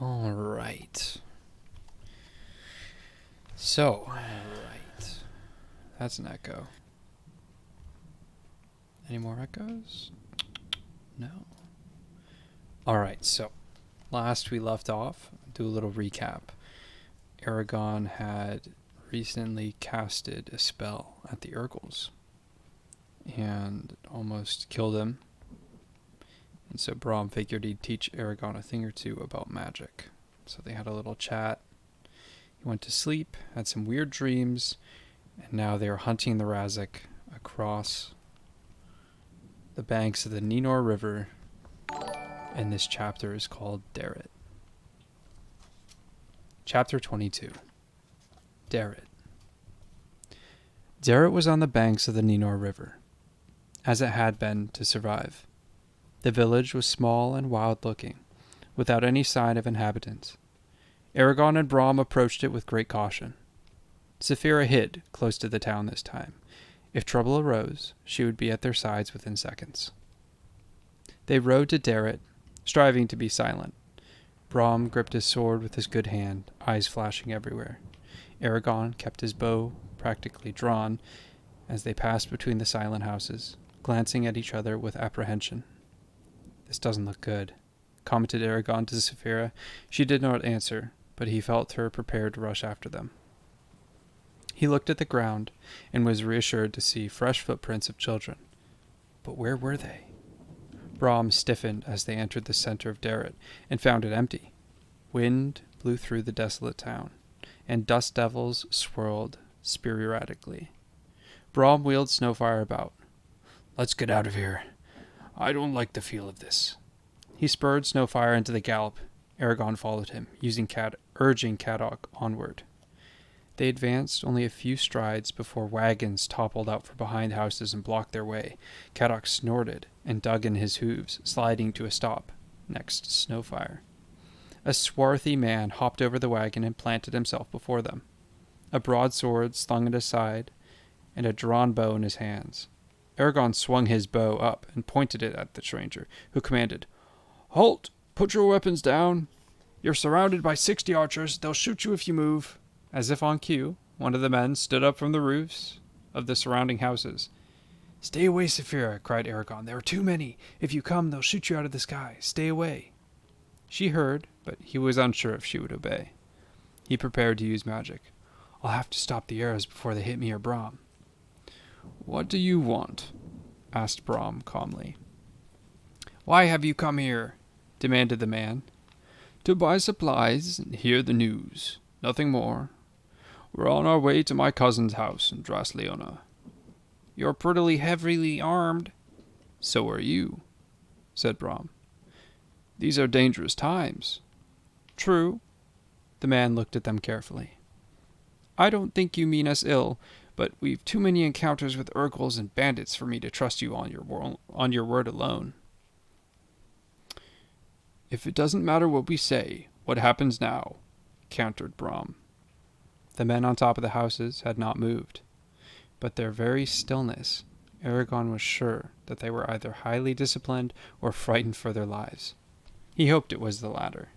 All right. So, that's an echo. Any more echoes? No. All right, so last we left off, do a little recap. ERAGON had recently casted a spell at the Urgles and almost killed him. And so Braum figured he'd teach ERAGON a thing or two about magic. So they had a little chat. He went to sleep, had some weird dreams, and now they are hunting the Razak across the banks of the Ninor River, and this chapter is called Daret. Chapter 22. Daret. Daret was on the banks of the Ninor River, as it had been to survive. The village was small and wild-looking, without any sign of inhabitants. ERAGON and Braum approached it with great caution. Saphira hid close to the town this time. If trouble arose, she would be at their sides within seconds. They rode to Daret, striving to be silent. Braum gripped his sword with his good hand, eyes flashing everywhere. ERAGON kept his bow practically drawn as they passed between the silent houses, glancing at each other with apprehension. "This doesn't look good," commented ERAGON to Saphira. She did not answer, but he felt her prepared to rush after them. He looked at the ground and was reassured to see fresh footprints of children. But where were they? Braum stiffened as they entered the center of Daret and found it empty. Wind blew through the desolate town, and dust devils swirled sporadically. Braum wheeled Snowfire about. "Let's get out of here. I don't like the feel of this." He spurred Snowfire into the gallop. ERAGON followed him, urging Caddock onward. They advanced only a few strides before wagons toppled out from behind houses and blocked their way. Caddock snorted and dug in his hooves, sliding to a stop next to Snowfire. A swarthy man hopped over the wagon and planted himself before them, a broadsword slung at his side and a drawn bow in his hands. ERAGON swung his bow up and pointed it at the stranger, who commanded, "Halt! Put your weapons down. You're surrounded by 60 archers. They'll shoot you if you move." As if on cue, one of the men stood up from the roofs of the surrounding houses. "Stay away, Saphira," cried ERAGON. "There are too many. If you come, they'll shoot you out of the sky. Stay away." She heard, but he was unsure if she would obey. He prepared to use magic. "I'll have to stop the arrows before they hit me or Braum." "What do you want?" asked Braum calmly. "Why have you come here?" demanded the man. "To buy supplies and hear the news. Nothing more. We're on our way to my cousin's house in Drasleona." "You're prettily heavily armed." "So are you," said Braum. "These are dangerous times." "True." The man looked at them carefully. "I don't think you mean us ill, but we've too many encounters with Urgles and bandits for me to trust you on your word alone." "If it doesn't matter what we say, what happens now?" countered Braum. The men on top of the houses had not moved, but their very stillness, ERAGON was sure that they were either highly disciplined or frightened for their lives. He hoped it was the latter.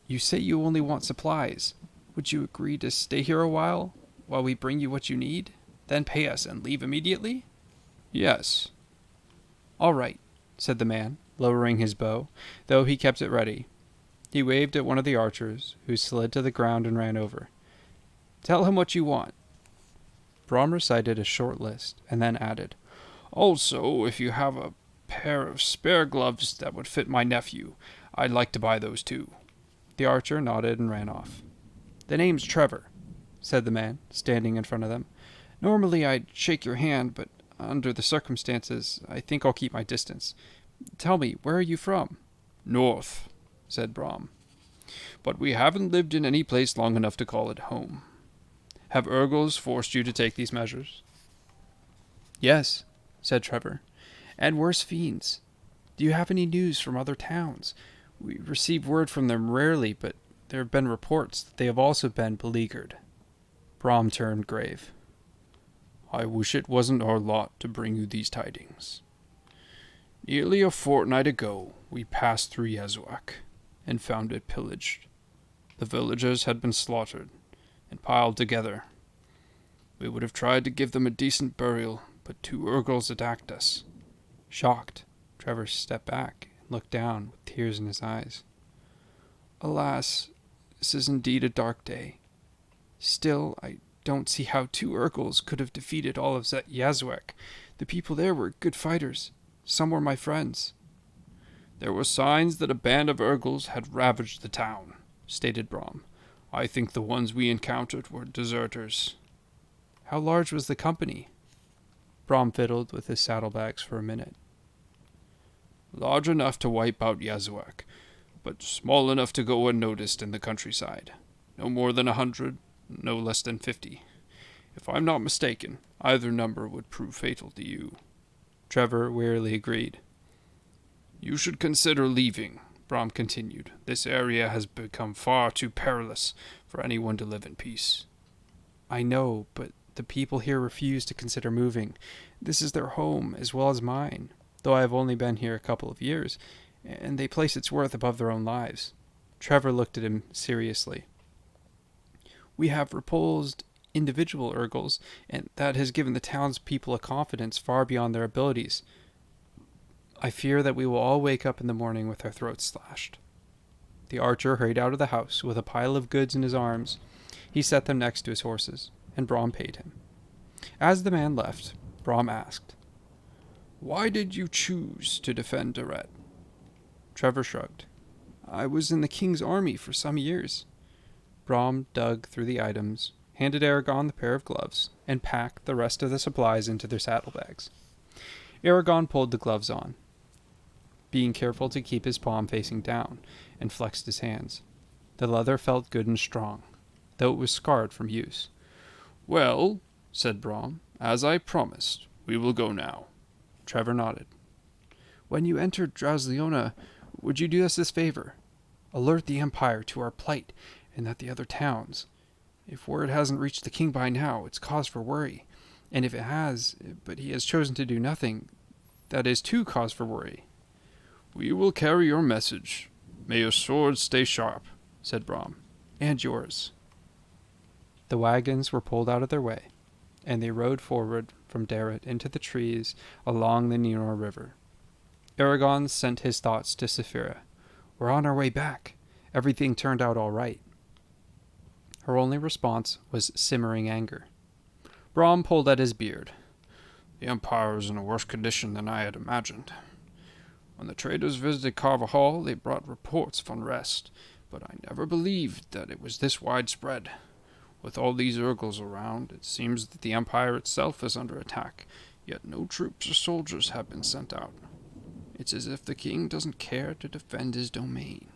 "You say you only want supplies. Would you agree to stay here a while we bring you what you need, then pay us and leave immediately?" "Yes." "All right," said the man, lowering his bow, though he kept it ready. He waved at one of the archers, who slid to the ground and ran over. "Tell him what you want." Braum recited a short list, and then added, "Also, if you have a pair of spare gloves that would fit my nephew, I'd like to buy those too." The archer nodded and ran off. "The name's Trevor," said the man, standing in front of them. "Normally I'd shake your hand, but under the circumstances, I think I'll keep my distance. Tell me, where are you from?" "North," said Braum. "But we haven't lived in any place long enough to call it home. Have Urgles forced you to take these measures?" "Yes," said Trevor, "and worse fiends. Do you have any news from other towns? We receive word from them rarely, but there have been reports that they have also been beleaguered." Braum turned grave. "I wish it wasn't our lot to bring you these tidings. Nearly a fortnight ago, we passed through Yezuak. and found it pillaged. The villagers had been slaughtered and piled together. We would have tried to give them a decent burial, but 2 Urgals attacked us. Shocked, Trevor stepped back and looked down with tears in his eyes. Alas, this is indeed a dark day. Still, I don't see how 2 Urgals could have defeated all of Yazwek. The people there were good fighters. Some were my friends. There were signs that a band of Urgals had ravaged the town, stated Brom. I think the ones we encountered were deserters. How large was the company? Brom fiddled with his saddlebags for a minute. Large enough to wipe out Yazwek, but small enough to go unnoticed in the countryside. No more than 100, no less than 50. If I'm not mistaken, either number would prove fatal to you. Trevor wearily agreed. You should consider leaving, Brom continued. This area has become far too perilous for anyone to live in peace. I know, but the people here refuse to consider moving. This is their home as well as mine, though I have only been here a couple of years, and they place its worth above their own lives. Trevor looked at him seriously. We have repulsed individual Urgals, and that has given the townspeople a confidence far beyond their abilities. I fear that we will all wake up in the morning with our throats slashed. The archer hurried out of the house with a pile of goods in his arms. He set them next to his horses, and Brom paid him. As the man left, Brom asked, Why did you choose to defend Daret? Trevor shrugged. I was in the king's army for some years. Brom dug through the items, handed ERAGON the pair of gloves, and packed the rest of the supplies into their saddlebags. ERAGON pulled the gloves on, being careful to keep his palm facing down, and flexed his hands. The leather felt good and strong, though it was scarred from use. Well, said Brom, as I promised, we will go now. Trevor nodded. When you entered Drowsleona, would you do us this favor? Alert the Empire to our plight, and that the other towns. If word hasn't reached the king by now, it's cause for worry. And if it has, but he has chosen to do nothing, that is too cause for worry. We will carry your message. May your swords stay sharp, said Brom. And yours. The wagons were pulled out of their way, and they rode forward from Daret into the trees along the Ninor River. ERAGON sent his thoughts to Saphira. We're on our way back. Everything turned out all right. Her only response was simmering anger. Brom pulled at his beard. The Empire is in a worse condition than I had imagined. When the traders visited Carvajal, they brought reports of unrest, but I never believed that it was this widespread. With all these Urgals around, it seems that the Empire itself is under attack, yet no troops or soldiers have been sent out. It's as if the king doesn't care to defend his domain.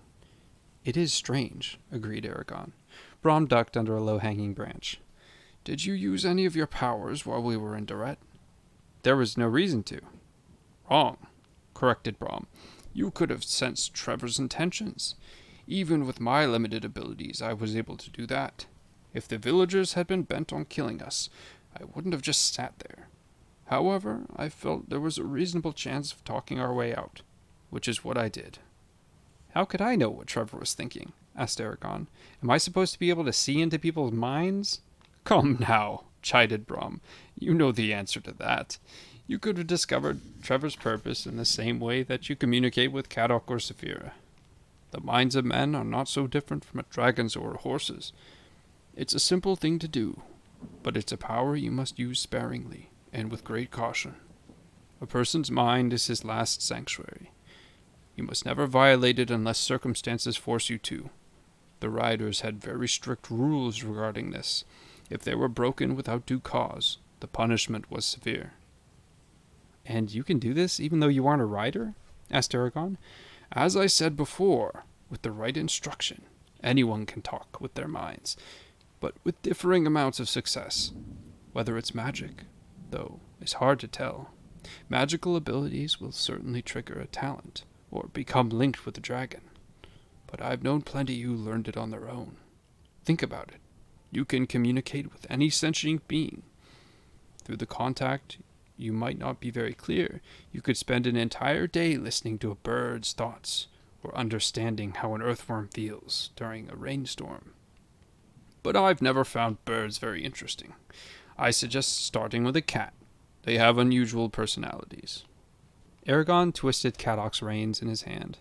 It is strange, agreed ERAGON. Brom ducked under a low-hanging branch. Did you use any of your powers while we were in Daret? There was no reason to. Wrong, corrected Brom. You could have sensed Trevor's intentions. Even with my limited abilities, I was able to do that. If the villagers had been bent on killing us, I wouldn't have just sat there. However, I felt there was a reasonable chance of talking our way out, which is what I did. How could I know what Trevor was thinking? Asked ERAGON. Am I supposed to be able to see into people's minds? Come now, chided Brom. You know the answer to that. You could have discovered Trevor's purpose in the same way that you communicate with Kadok or Saphira. The minds of men are not so different from a dragon's or a horse's. It's a simple thing to do, but it's a power you must use sparingly and with great caution. A person's mind is his last sanctuary. You must never violate it unless circumstances force you to. The riders had very strict rules regarding this. If they were broken without due cause, the punishment was severe. And you can do this even though you aren't a rider? Asked ERAGON. As I said before, with the right instruction, anyone can talk with their minds, but with differing amounts of success. Whether it's magic, though, is hard to tell. Magical abilities will certainly trigger a talent, or become linked with the dragon. But I've known plenty who learned it on their own. Think about it. You can communicate with any sentient being. Through the contact, you might not be very clear. You could spend an entire day listening to a bird's thoughts, or understanding how an earthworm feels during a rainstorm. But I've never found birds very interesting. I suggest starting with a cat. They have unusual personalities." Eragon twisted Cadoc's reins in his hand,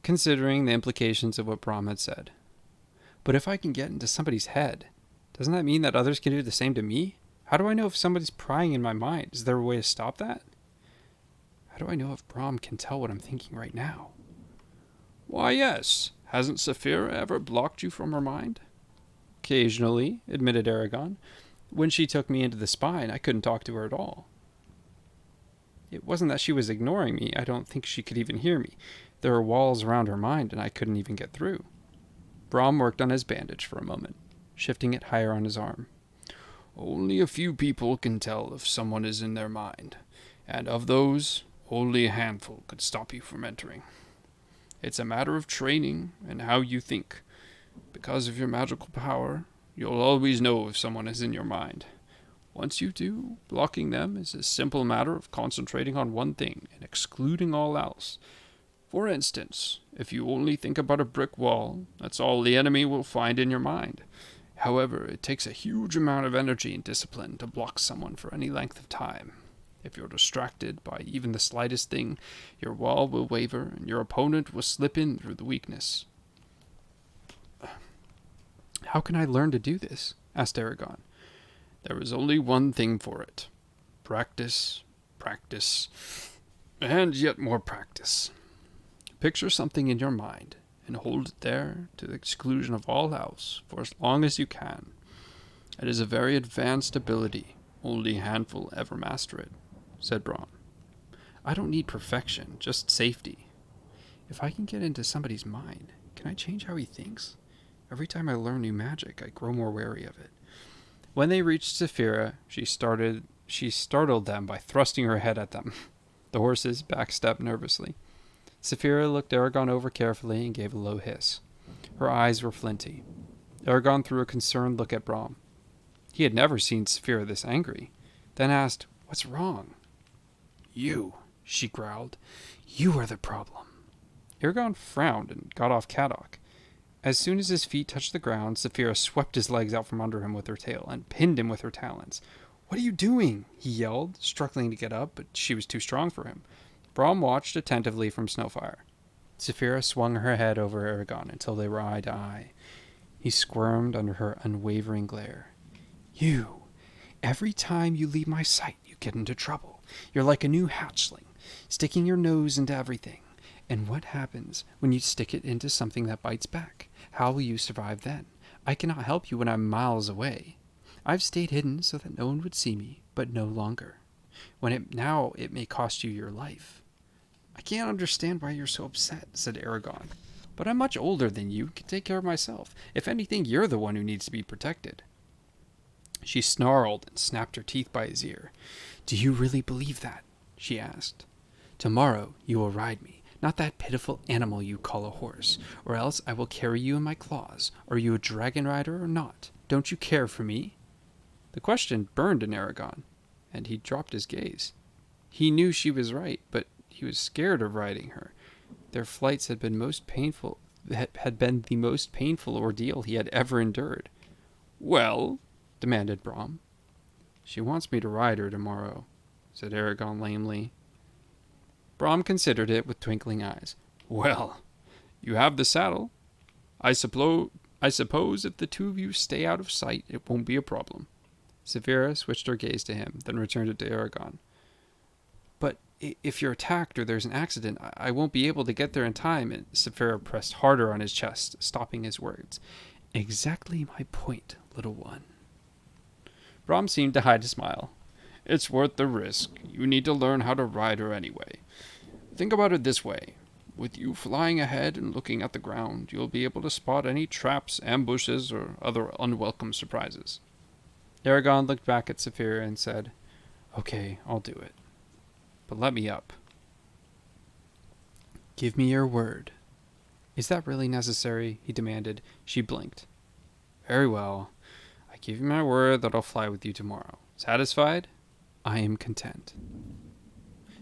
considering the implications of what Brahm had said. "But if I can get into somebody's head, doesn't that mean that others can do the same to me? How do I know if somebody's prying in my mind? Is there a way to stop that? How do I know if Brahm can tell what I'm thinking right now?" "Why, yes. Hasn't Saphira ever blocked you from her mind?" "Occasionally," admitted Eragon. "When she took me into the spine, I couldn't talk to her at all. It wasn't that she was ignoring me. I don't think she could even hear me. There were walls around her mind, and I couldn't even get through." Brahm worked on his bandage for a moment, shifting it higher on his arm. "Only a few people can tell if someone is in their mind, and of those, only a handful could stop you from entering. It's a matter of training and how you think. Because of your magical power, you'll always know if someone is in your mind. Once you do, blocking them is a simple matter of concentrating on one thing and excluding all else. For instance, if you only think about a brick wall, that's all the enemy will find in your mind. However, it takes a huge amount of energy and discipline to block someone for any length of time. If you're distracted by even the slightest thing, your wall will waver and your opponent will slip in through the weakness." "How can I learn to do this?" asked Eragon. "There is only one thing for it. Practice, practice, and yet more practice. Picture something in your mind and hold it there to the exclusion of all else for as long as you can. It is a very advanced ability. Only a handful ever master it," said Brahm. "I don't need perfection, just safety. If I can get into somebody's mind, can I change how he thinks? Every time I learn new magic, I grow more wary of it." When they reached Saphira, she startled them by thrusting her head at them. The horses backstepped nervously. Saphira looked Eragon over carefully and gave a low hiss. Her eyes were flinty. Eragon threw a concerned look at Brahm. He had never seen Saphira this angry, then asked, "What's wrong?" "You," she growled. "You are the problem." Eragon frowned and got off Cadoc. As soon as his feet touched the ground, Saphira swept his legs out from under him with her tail and pinned him with her talons. "What are you doing?" he yelled, struggling to get up, but she was too strong for him. Brahm watched attentively from Snowfire. Saphira swung her head over Eragon until they were eye to eye. He squirmed under her unwavering glare. "You. Every time you leave my sight, you get into trouble. You're like a new hatchling, sticking your nose into everything. And what happens when you stick it into something that bites back? How will you survive then? I cannot help you when I'm miles away. I've stayed hidden so that no one would see me, but no longer. Now it may cost you your life." "I can't understand why you're so upset," said Eragon. "But I'm much older than you, can take care of myself. If anything, you're the one who needs to be protected." She snarled and snapped her teeth by his ear. "Do you really believe that?" she asked. "Tomorrow you will ride me, not that pitiful animal you call a horse, or else I will carry you in my claws. Are you a dragon rider or not? Don't you care for me?" The question burned in Eragon, and he dropped his gaze. He knew she was right, but he was scared of riding her. Their flights had been the most painful ordeal he had ever endured. "Well?" demanded Brahm. "She wants me to ride her tomorrow," said Eragon lamely. Brahm considered it with twinkling eyes. "Well, you have the saddle. I suppose if the two of you stay out of sight, it won't be a problem." Saphira switched her gaze to him, then returned it to Eragon. "But if you're attacked or there's an accident, I won't be able to get there in time." And Saphira pressed harder on his chest, stopping his words. "Exactly my point, little one." Brahm seemed to hide a smile. "It's worth the risk. You need to learn how to ride her anyway. Think about it this way. With you flying ahead and looking at the ground, you'll be able to spot any traps, ambushes, or other unwelcome surprises." Eragon looked back at Saphira and said, "Okay, I'll do it. But let me up." "Give me your word." "Is that really necessary?" he demanded. She blinked. "Very well. I give you my word that I'll fly with you tomorrow. Satisfied?" "I am content."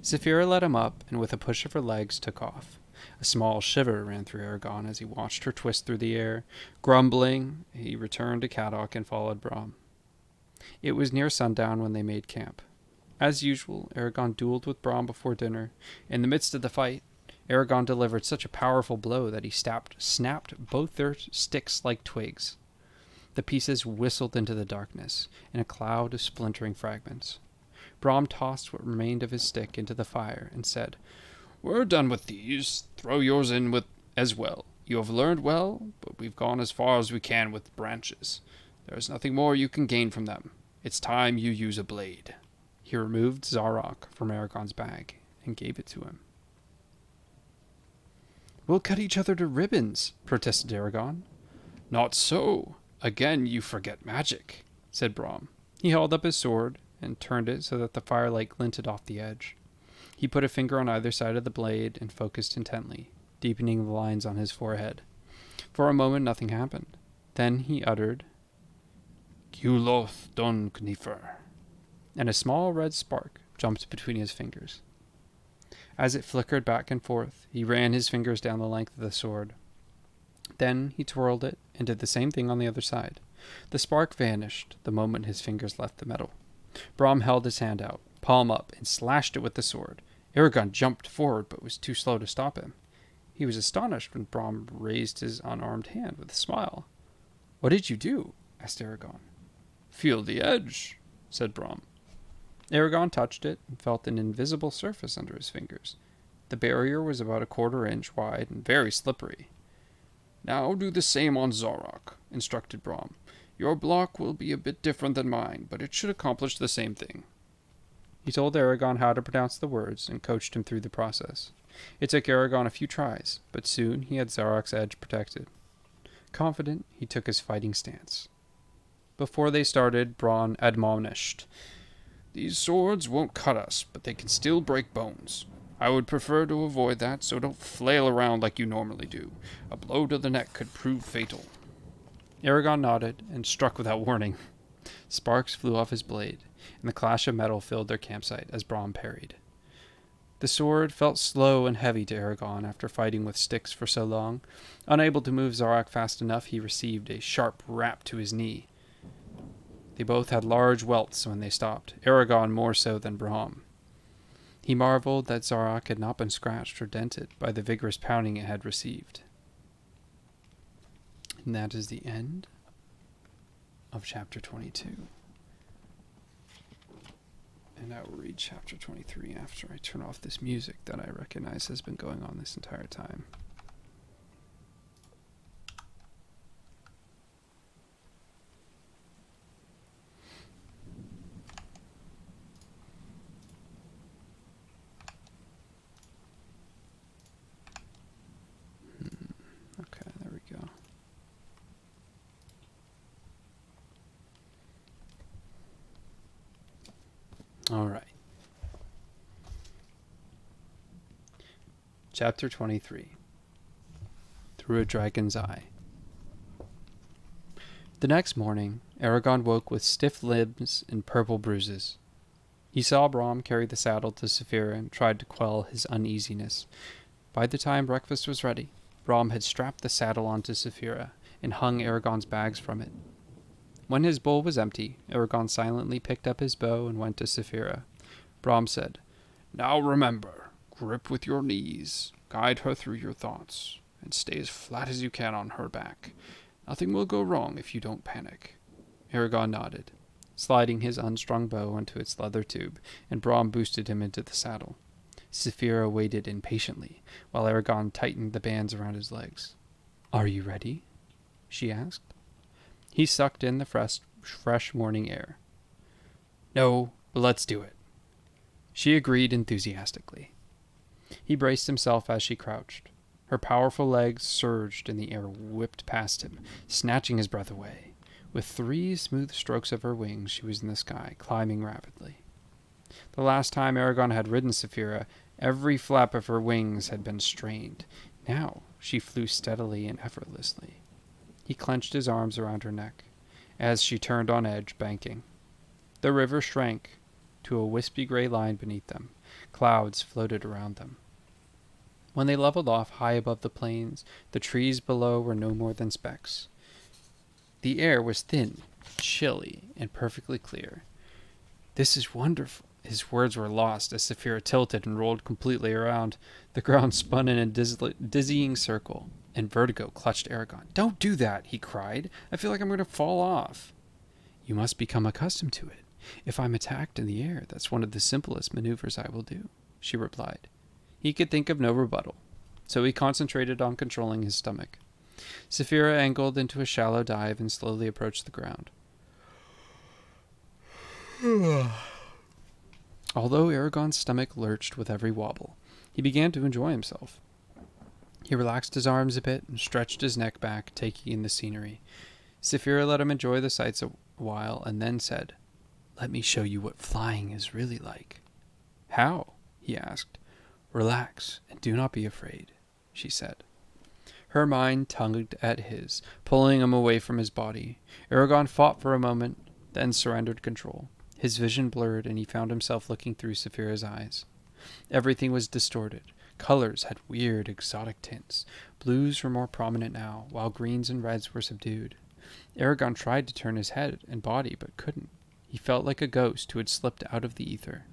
Saphira let him up, and with a push of her legs took off. A small shiver ran through Eragon as he watched her twist through the air. Grumbling, he returned to Caddock and followed Brom. It was near sundown when they made camp. As usual, Eragon dueled with Brom before dinner. In the midst of the fight, Eragon delivered such a powerful blow that he snapped both their sticks like twigs. The pieces whistled into the darkness, in a cloud of splintering fragments. Brom tossed what remained of his stick into the fire and said, "We're done with these. Throw yours in with as well. You have learned well, but we've gone as far as we can with branches. There is nothing more you can gain from them. It's time you use a blade." He removed Zarok from Eragon's bag and gave it to him. "We'll cut each other to ribbons," protested Eragon. "Not so. Again you forget magic," said Brom. He held up his sword and turned it so that the firelight glinted off the edge. He put a finger on either side of the blade and focused intently, deepening the lines on his forehead. For a moment nothing happened. Then he uttered, "Guloth Don Knifer," and a small red spark jumped between his fingers. As it flickered back and forth, he ran his fingers down the length of the sword. Then he twirled it and did the same thing on the other side. The spark vanished the moment his fingers left the metal. Brom held his hand out, palm up, and slashed it with the sword. Eragon jumped forward but was too slow to stop him. He was astonished when Brom raised his unarmed hand with a smile. "What did you do?" asked Eragon. "Feel the edge," said Brom. Eragon touched it and felt an invisible surface under his fingers. The barrier was about a 1/4 inch wide and very slippery. "Now do the same on Zarok," instructed Brom. "Your block will be a bit different than mine, but it should accomplish the same thing." He told Eragon how to pronounce the words and coached him through the process. It took Eragon a few tries, but soon he had Zarok's edge protected. Confident, he took his fighting stance. Before they started, Brom admonished, "These swords won't cut us, but they can still break bones. I would prefer to avoid that, so don't flail around like you normally do. A blow to the neck could prove fatal." Eragon nodded and struck without warning. Sparks flew off his blade, and the clash of metal filled their campsite as Brom parried. The sword felt slow and heavy to Eragon after fighting with sticks for so long. Unable to move Zarok fast enough, he received a sharp rap to his knee. They both had large welts when they stopped, Eragon more so than Brom. He marveled that Zarok had not been scratched or dented by the vigorous pounding it had received. And that is the end of chapter 22. And I will read chapter 23 after I turn off this music that I recognize has been going on this entire time. Okay, there we go. All right. Chapter 23. Through a Dragon's Eye. The next morning, Eragon woke with stiff limbs and purple bruises. He saw Brom carry the saddle to Saphira and tried to quell his uneasiness. By the time breakfast was ready, Brom had strapped the saddle onto Saphira and hung Eragon's bags from it. When his bowl was empty, Eragon silently picked up his bow and went to Saphira. Brom said, "Now remember, grip with your knees, guide her through your thoughts, and stay as flat as you can on her back. Nothing will go wrong if you don't panic." Eragon nodded, sliding his unstrung bow into its leather tube, and Brom boosted him into the saddle. Saphira waited impatiently, while Eragon tightened the bands around his legs. "Are you ready?" she asked. He sucked in the fresh morning air. "No, but let's do it." She agreed enthusiastically. He braced himself as she crouched. Her powerful legs surged and the air whipped past him, snatching his breath away. With 3 smooth strokes of her wings, she was in the sky, climbing rapidly. The last time Eragon had ridden Saphira, every flap of her wings had been strained. Now she flew steadily and effortlessly. He clenched his arms around her neck, as she turned on edge, banking. The river shrank to a wispy gray line beneath them. Clouds floated around them. When they leveled off high above the plains, the trees below were no more than specks. The air was thin, chilly, and perfectly clear. "This is wonderful." His words were lost as Saphira tilted and rolled completely around. The ground spun in a dizzying circle, and vertigo clutched Eragon. "Don't do that," he cried. "I feel like I'm going to fall off." "You must become accustomed to it. If I'm attacked in the air, that's one of the simplest maneuvers I will do," she replied. He could think of no rebuttal, so he concentrated on controlling his stomach. Saphira angled into a shallow dive and slowly approached the ground. Although Eragon's stomach lurched with every wobble, he began to enjoy himself. He relaxed his arms a bit and stretched his neck back, taking in the scenery. Saphira let him enjoy the sights a while and then said, "Let me show you what flying is really like." "How?" he asked. "Relax and do not be afraid," she said. Her mind tugged at his, pulling him away from his body. Eragon fought for a moment, then surrendered control. His vision blurred, and he found himself looking through Saphira's eyes. Everything was distorted. Colors had weird, exotic tints. Blues were more prominent now, while greens and reds were subdued. Eragon tried to turn his head and body, but couldn't. He felt like a ghost who had slipped out of the ether.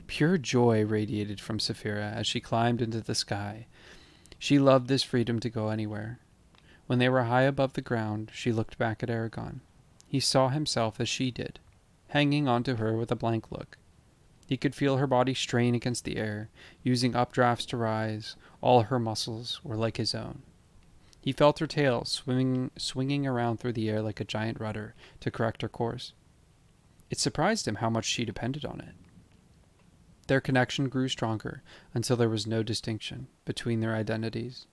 Pure joy radiated from Saphira as she climbed into the sky. She loved this freedom to go anywhere. When they were high above the ground, she looked back at Eragon. He saw himself as she did, hanging onto her with a blank look. He could feel her body strain against the air, using updrafts to rise. All her muscles were like his own. He felt her tail swinging around through the air like a giant rudder to correct her course. It surprised him how much she depended on it. Their connection grew stronger until there was no distinction between their identities.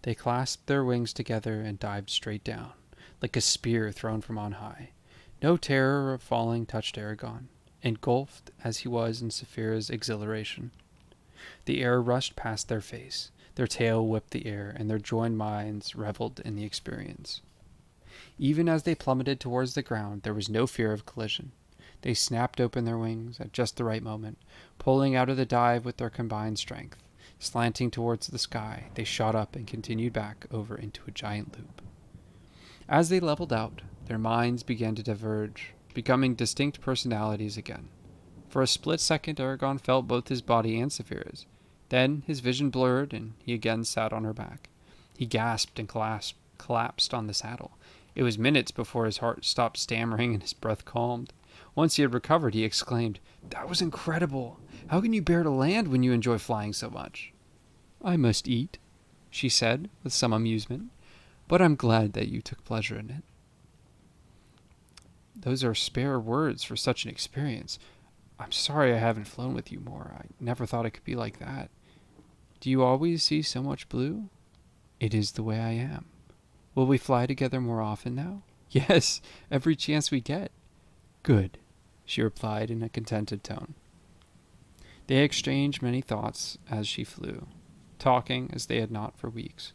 They clasped their wings together and dived straight down, like a spear thrown from on high. No terror of falling touched Eragon, engulfed as he was in Saphira's exhilaration. The air rushed past their face, their tail whipped the air, and their joined minds reveled in the experience. Even as they plummeted towards the ground, there was no fear of collision. They snapped open their wings at just the right moment, pulling out of the dive with their combined strength. Slanting towards the sky, they shot up and continued back over into a giant loop. As they leveled out, their minds began to diverge, becoming distinct personalities again. For a split second, Eragon felt both his body and Saphira's. Then his vision blurred, and he again sat on her back. He gasped and collapsed on the saddle. It was minutes before his heart stopped stammering and his breath calmed. Once he had recovered, he exclaimed, "That was incredible! How can you bear to land when you enjoy flying so much?" "I must eat," she said, with some amusement, "but I'm glad that you took pleasure in it." "Those are spare words for such an experience. I'm sorry I haven't flown with you more. I never thought it could be like that. Do you always see so much blue?" "It is the way I am." "Will we fly together more often now?" "Yes, every chance we get." "Good," she replied in a contented tone. They exchanged many thoughts as she flew, talking as they had not for weeks.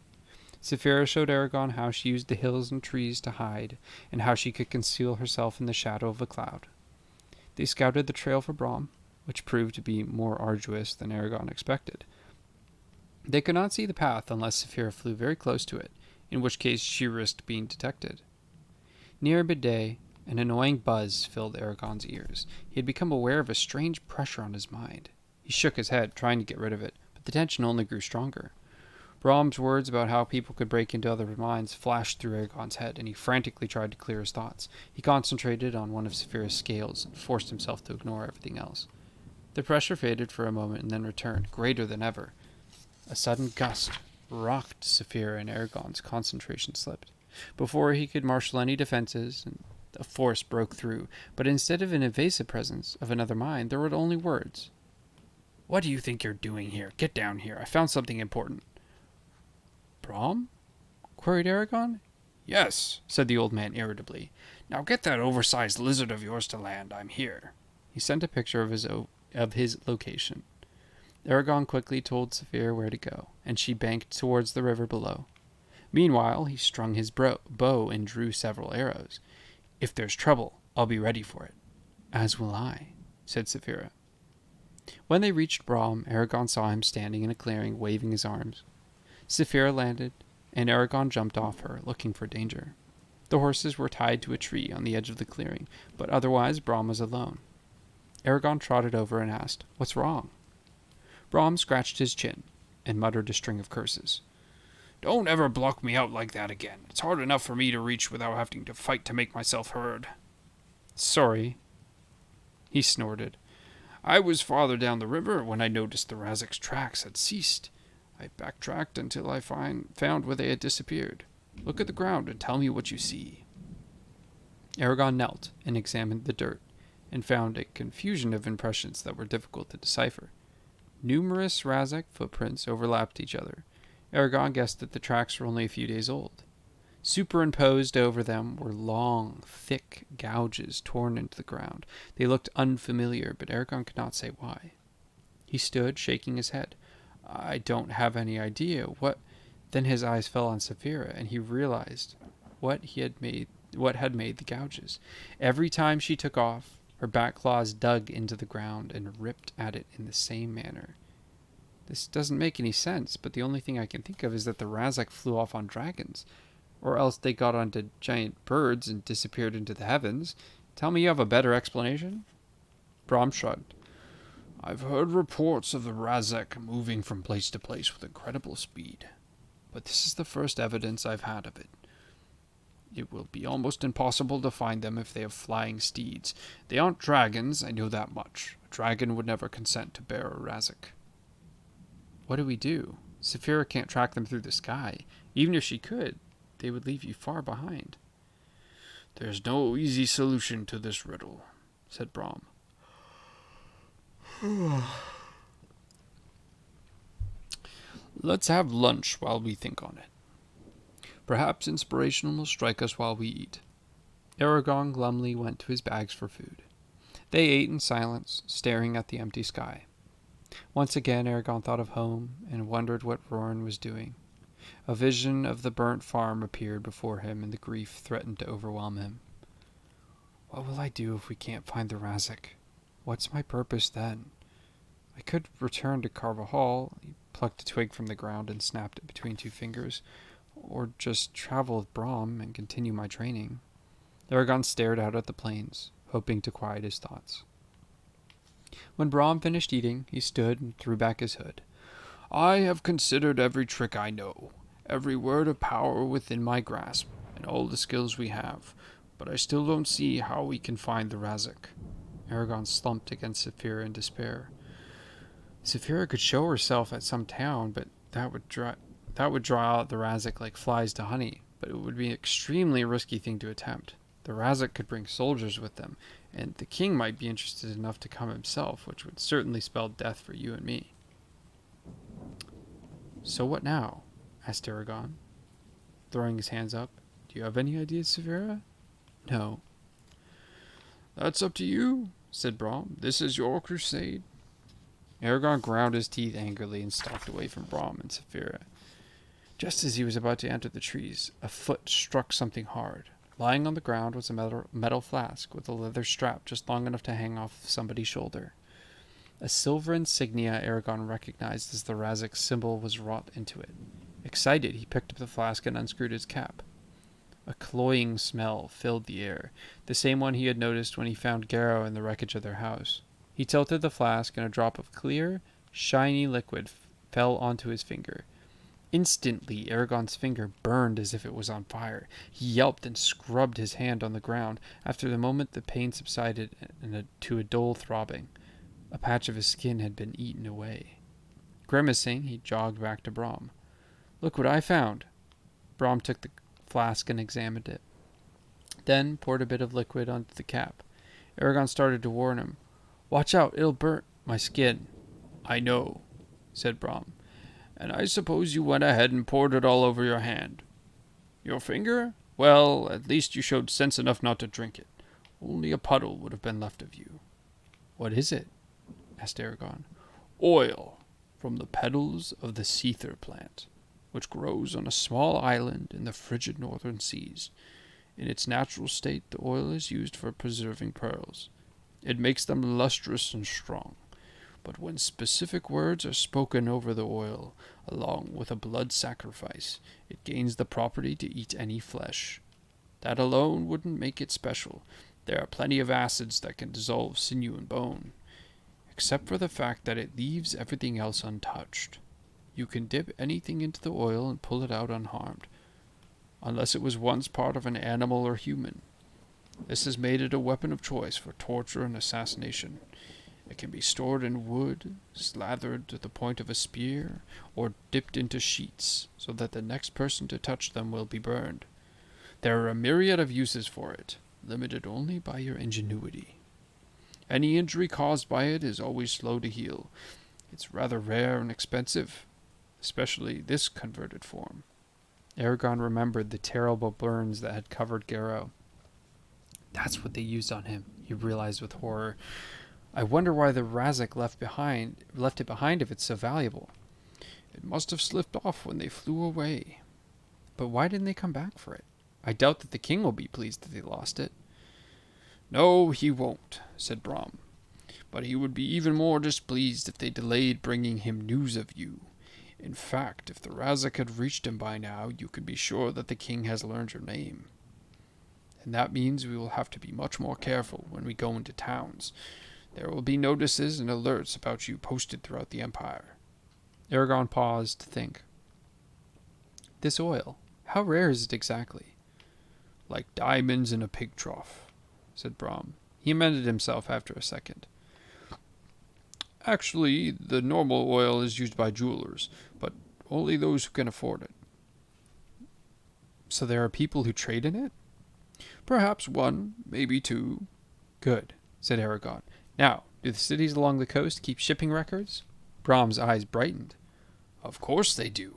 Saphira showed Eragon how she used the hills and trees to hide, and how she could conceal herself in the shadow of a cloud. They scouted the trail for Brahm, which proved to be more arduous than Eragon expected. They could not see the path unless Saphira flew very close to it, in which case she risked being detected. Near midday, an annoying buzz filled Eragon's ears. He had become aware of a strange pressure on his mind. He shook his head, trying to get rid of it, but the tension only grew stronger. Brahm's words about how people could break into other minds flashed through Eragon's head, and he frantically tried to clear his thoughts. He concentrated on one of Saphira's scales and forced himself to ignore everything else. The pressure faded for a moment and then returned, greater than ever. A sudden gust rocked Saphira, and Eragon's concentration slipped. Before he could marshal any defenses, a force broke through, but instead of an invasive presence of another mind, there were only words. "What do you think you're doing here? Get down here. I found something important." "Brahm?" queried Eragon. "Yes," said the old man irritably. "Now get that oversized lizard of yours to land. I'm here." He sent a picture of his location. Eragon quickly told Saphira where to go, and she banked towards the river below. Meanwhile, he strung his bow and drew several arrows. "If there's trouble, I'll be ready for it." "As will I," said Saphira. When they reached Brahm, Eragon saw him standing in a clearing, waving his arms. Saphira landed, and Eragon jumped off her, looking for danger. The horses were tied to a tree on the edge of the clearing, but otherwise Brahm was alone. Eragon trotted over and asked, "What's wrong?" Brahm scratched his chin and muttered a string of curses. "Don't ever block me out like that again. It's hard enough for me to reach without having to fight to make myself heard." "Sorry." He snorted. "I was farther down the river when I noticed the Razak's tracks had ceased. I backtracked until I found where they had disappeared. Look at the ground and tell me what you see." Eragon knelt and examined the dirt, and found a confusion of impressions that were difficult to decipher. Numerous Razak footprints overlapped each other. Eragon guessed that the tracks were only a few days old. Superimposed over them were long, thick gouges torn into the ground. They looked unfamiliar, but Eragon could not say why. He stood, shaking his head. "I don't have any idea. What?" Then his eyes fell on Saphira, and he realized what had made the gouges. Every time she took off, her back claws dug into the ground and ripped at it in the same manner. This doesn't make any sense, but the only thing I can think of is that the Razak flew off on dragons, or else they got onto giant birds and disappeared into the heavens. Tell me you have a better explanation? Brahm shrugged. "I've heard reports of the Razak moving from place to place with incredible speed, but this is the first evidence I've had of it. It will be almost impossible to find them if they have flying steeds. They aren't dragons, I know that much. A dragon would never consent to bear a Razak." "What do we do? Saphira can't track them through the sky. Even if she could, they would leave you far behind." "There's no easy solution to this riddle," said Brahm. "Let's have lunch while we think on it. Perhaps inspiration will strike us while we eat." Eragon glumly went to his bags for food. They ate in silence, staring at the empty sky. Once again Eragon thought of home and wondered what Roran was doing. A vision of the burnt farm appeared before him, and the grief threatened to overwhelm him. What will I do if we can't find the Razak? What's my purpose then? I could return to Carvajal. He plucked a twig from the ground and snapped it between two fingers, or just travel with Brahm and continue my training. Eragon stared out at the plains, hoping to quiet his thoughts. When Brahm finished eating, he stood and threw back his hood. "I have considered every trick I know, every word of power within my grasp, and all the skills we have, but I still don't see how we can find the Razak." Eragon slumped against Saphira in despair. Saphira could show herself at some town, but that would draw out the Razak like flies to honey, but it would be an extremely risky thing to attempt. The Razak could bring soldiers with them, and the king might be interested enough to come himself, which would certainly spell death for you and me. "So what now?" asked Eragon, throwing his hands up. "Do you have any ideas, Saphira?" "No." "That's up to you," said Brahm. "This is your crusade." Eragon ground his teeth angrily and stalked away from Brahm and Saphira. Just as he was about to enter the trees, a foot struck something hard. Lying on the ground was a metal flask with a leather strap just long enough to hang off somebody's shoulder. A silver insignia Eragon recognized as the Razak's symbol was wrought into it. Excited, he picked up the flask and unscrewed its cap. A cloying smell filled the air, the same one he had noticed when he found Garrow in the wreckage of their house. He tilted the flask, and a drop of clear, shiny liquid fell onto his finger. Instantly, Eragon's finger burned as if it was on fire. He yelped and scrubbed his hand on the ground. After the moment, the pain subsided to a dull throbbing. A patch of his skin had been eaten away. Grimacing, he jogged back to Brahm. "Look what I found!" Brahm took the flask and examined it, then poured a bit of liquid onto the cap. Eragon started to warn him. "Watch out, it'll burn my skin." "I know," said Brahm. "And I suppose you went ahead and poured it all over your hand. Your finger? Well, at least you showed sense enough not to drink it. Only a puddle would have been left of you." "What is it?" asked Eragon. "Oil from the petals of the cether plant, which grows on a small island in the frigid northern seas. In its natural state, the oil is used for preserving pearls. It makes them lustrous and strong. But when specific words are spoken over the oil, along with a blood sacrifice, it gains the property to eat any flesh. That alone wouldn't make it special. There are plenty of acids that can dissolve sinew and bone, except for the fact that it leaves everything else untouched. You can dip anything into the oil and pull it out unharmed, unless it was once part of an animal or human. This has made it a weapon of choice for torture and assassination. It can be stored in wood, slathered to the point of a spear, or dipped into sheets, so that the next person to touch them will be burned. There are a myriad of uses for it, limited only by your ingenuity. Any injury caused by it is always slow to heal. It's rather rare and expensive, especially this converted form. Eragon remembered the terrible burns that had covered Garrow. That's what they used on him, he realized with horror. I wonder why the Razak left it behind if it's so valuable. It must have slipped off when they flew away. But why didn't they come back for it? I doubt that the king will be pleased that they lost it. No, he won't, said Brom. But he would be even more displeased if they delayed bringing him news of you. In fact, if the Razak had reached him by now, you could be sure that the king has learned your name. And that means we will have to be much more careful when we go into towns. There will be notices and alerts about you posted throughout the Empire. Eragon paused to think. This oil, how rare is it exactly? Like diamonds in a pig trough, said Brom. He amended himself after a second. Actually, the normal oil is used by jewelers, but only those who can afford it. So there are people who trade in it? Perhaps one, maybe two. Good, said Eragon. Now, do the cities along the coast keep shipping records? Brom's eyes brightened. Of course they do.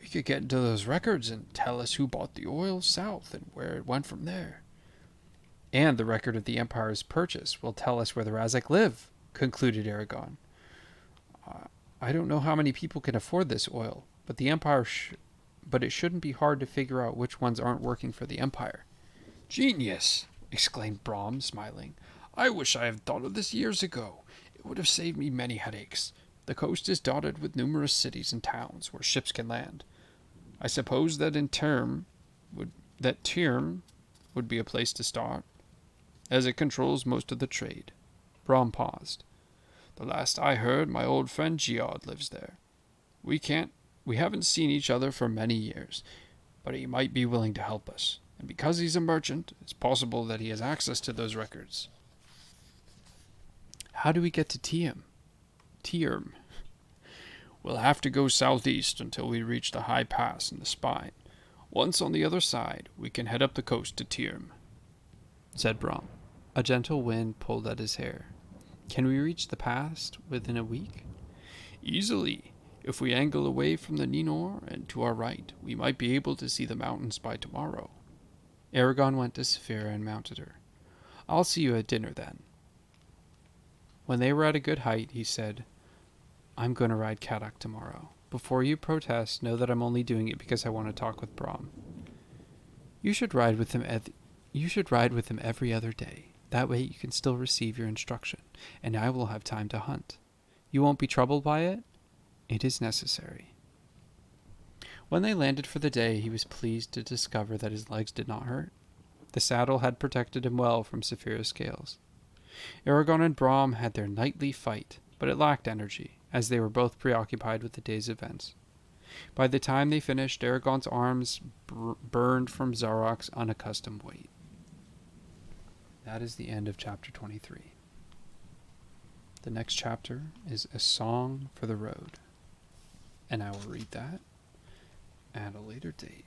We could get into those records and tell us who bought the oil south and where it went from there. And the record of the Empire's purchase will tell us where the Razak live, concluded Eragon. I don't know how many people can afford this oil, but the Empire but it shouldn't be hard to figure out which ones aren't working for the Empire. Genius, exclaimed Brom, smiling. I wish I had thought of this years ago. It would have saved me many headaches. The coast is dotted with numerous cities and towns where ships can land. I suppose that Tirm would be a place to start, as it controls most of the trade. Brom paused. The last I heard, my old friend Geod lives there. We haven't seen each other for many years, but he might be willing to help us. And because he's a merchant, it's possible that he has access to those records. How do we get to Tirm? We'll have to go southeast until we reach the high pass in the spine. Once on the other side, we can head up the coast to Tirm, said Brom. A gentle wind pulled at his hair. Can we reach the pass within a week? Easily. If we angle away from the Ninor and to our right, we might be able to see the mountains by tomorrow. Eragon went to Saphira and mounted her. I'll see you at dinner then. When they were at a good height, he said, I'm going to ride Kadak tomorrow. Before you protest, know that I'm only doing it because I want to talk with Brom. You should ride with him every other day. That way you can still receive your instruction, and I will have time to hunt. You won't be troubled by it? It is necessary. When they landed for the day, he was pleased to discover that his legs did not hurt. The saddle had protected him well from Saphira's scales. Eragon and Brom had their nightly fight, but it lacked energy, as they were both preoccupied with the day's events. By the time they finished, Eragon's arms burned from Zarok's unaccustomed weight. That is the end of chapter 23. The next chapter is A Song for the Road, and I will read that at a later date.